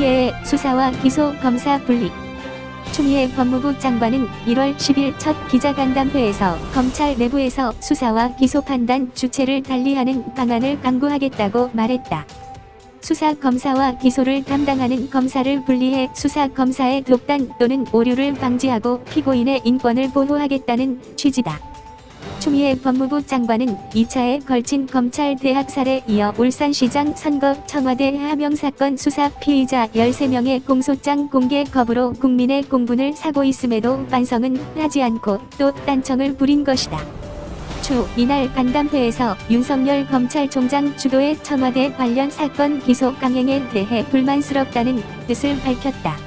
의회의 수사와 기소 검사 분리. 추미애 법무부 장관은 1월 10일 첫 기자간담회에서 검찰 내부에서 수사와 기소 판단 주체를 달리하는 방안을 강구하겠다고 말했다. 수사 검사와 기소를 담당하는 검사를 분리해 수사 검사의 독단 또는 오류를 방지하고 피고인의 인권을 보호하겠다는 취지다. 추미애 법무부 장관은 2차에 걸친 검찰 대학 살에 이어 울산시장 선거 청와대 하명 사건 수사 피의자 13명의 공소장 공개 거부로 국민의 공분을 사고 있음에도 반성은 하지 않고 또 딴청을 부린 것이다. 이날 간담회에서 윤석열 검찰총장 주도의 청와대 관련 사건 기소 강행에 대해 불만스럽다는 뜻을 밝혔다.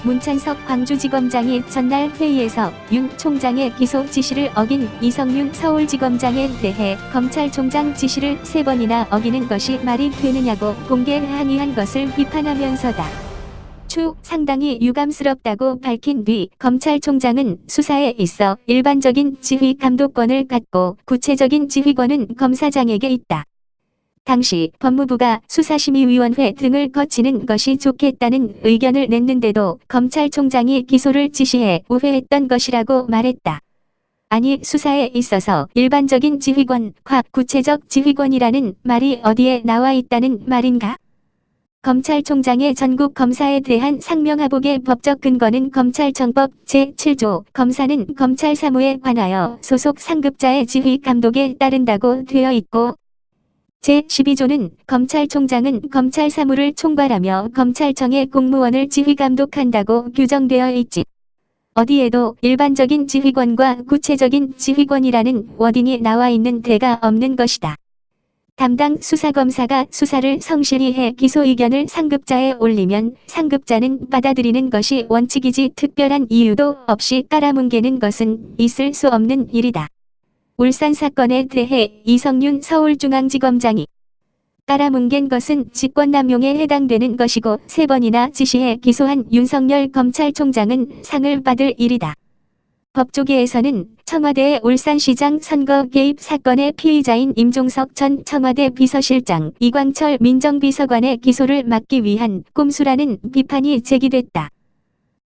문찬석 광주지검장이 전날 회의에서 윤 총장의 기소 지시를 어긴 이성윤 서울지검장에 대해 검찰총장 지시를 3번이나 어기는 것이 말이 되느냐고 공개 항의한 것을 비판하면서다. 상당히 유감스럽다고 밝힌 뒤 검찰총장은 수사에 있어 일반적인 지휘 감독권을 갖고 구체적인 지휘권은 검사장에게 있다. 당시 법무부가 수사심의위원회 등을 거치는 것이 좋겠다는 의견을 냈는데도 검찰총장이 기소를 지시해 우회했던 것이라고 말했다. 아니 수사에 있어서 일반적인 지휘권과 구체적 지휘권이라는 말이 어디에 나와 있다는 말인가? 검찰총장의 전국 검사에 대한 상명하복의 법적 근거는 검찰청법 제7조 검사는 검찰 사무에 관하여 소속 상급자의 지휘 감독에 따른다고 되어 있고 제12조는 검찰총장은 검찰 사무를 총괄하며 검찰청의 공무원을 지휘 감독한다고 규정되어 있지. 어디에도 일반적인 지휘권과 구체적인 지휘권이라는 워딩이 나와 있는 데가 없는 것이다. 담당 수사검사가 수사를 성실히 해 기소 의견을 상급자에 올리면 상급자는 받아들이는 것이 원칙이지 특별한 이유도 없이 깔아뭉개는 것은 있을 수 없는 일이다. 울산 사건에 대해 이성윤 서울중앙지검장이 깔아뭉갠 것은 직권남용에 해당되는 것이고 3번이나 지시해 기소한 윤석열 검찰총장은 상을 받을 일이다. 법조계에서는 청와대의 울산시장 선거 개입 사건의 피의자인 임종석 전 청와대 비서실장, 이광철 민정비서관의 기소를 막기 위한 꼼수라는 비판이 제기됐다.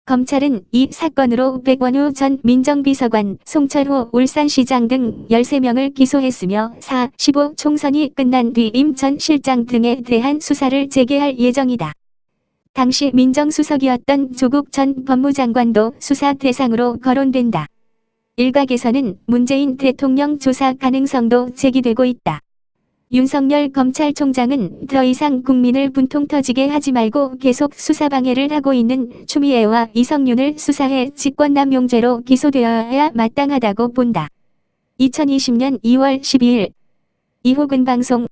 검찰은 이 사건으로 백원우 전 민정비서관, 송철호 울산시장 등 13명을 기소했으며 4.15 총선이 끝난 뒤 임 전 실장 등에 대한 수사를 재개할 예정이다. 당시 민정수석이었던 조국 전 법무장관도 수사 대상으로 거론된다. 일각에서는 문재인 대통령 조사 가능성도 제기되고 있다. 윤석열 검찰총장은 더 이상 국민을 분통 터지게 하지 말고 계속 수사 방해를 하고 있는 추미애와 이성윤을 수사해 직권남용죄로 기소되어야 마땅하다고 본다. 2020년 2월 12일 이호근 방송